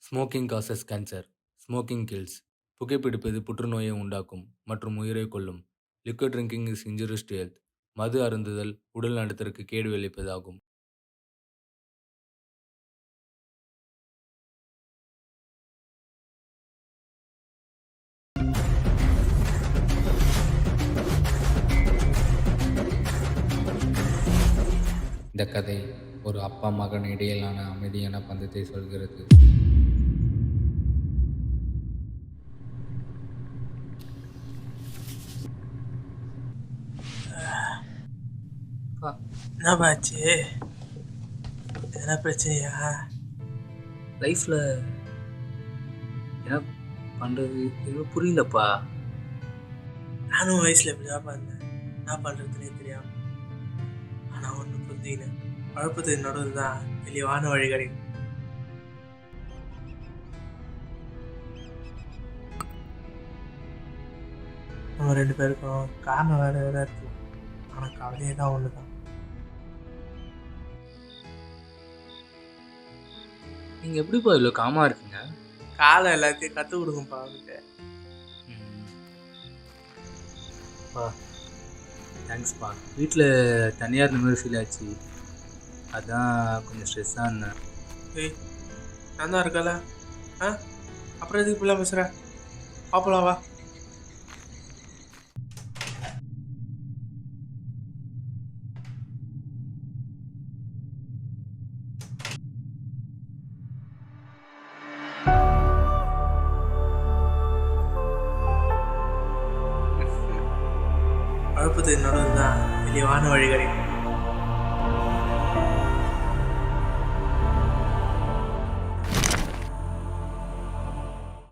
Smoking causes cancer. Smoking kills. புகைப்பிடிப்பது புற்றுநோயை உண்டாக்கும் மற்றும் உயிரைக் கொல்லும். Liquid drinking is injurious to health. மது அருந்துதல் உடல் நலத்திற்கு கேடு விளைவிப்பதாகும். இந்த கதை ஒரு அப்பா மகன் இடையிலான அமைதியான பந்தத்தை சொல்கிறது. என்னப்பா ஆச்சு? எதனா பிரச்சனையா? லைஃப்பில் என்ன பண்ணுறது எதுவும் புரியலப்பா. நானும் வயசில் இப்படிதான்ப்பா இருந்தேன். என்ன பண்ணுறதுனே தெரியாம. ஆனால் ஒன்று புரிஞ்சுக்கினேன், குழப்பத்துக்கு நடுவில் தான் தெளிவான வழி கிடைக்கும். நம்ம 2 பேருக்கும் காரணம் வேறு வேறு இருக்கு, ஆனால் கவலையே தான் ஒன்று தான். நீங்கள் எப்படிப்பா இவ்வளோ காமாக இருக்கீங்க? காலம் எல்லாத்தையும் கற்றுக் கொடுங்கப்பா அவனுக்கு. பா தேங்க்ஸ்ப்பா. வீட்டில் தனியாக இருந்த மாதிரி ஃபீல் ஆச்சு, அதான் கொஞ்சம் ஸ்ட்ரெஸ்ஸாக இருந்தேன். ஏய், நான் தான் இருக்கல. அப்புறம் எதுக்கு இப்படிலாம் பேசுகிற? பாப்பலாம் வா. குழப்பத்துக்கு நடுவில் தான் தெளிவான வழி கிடைக்கும்.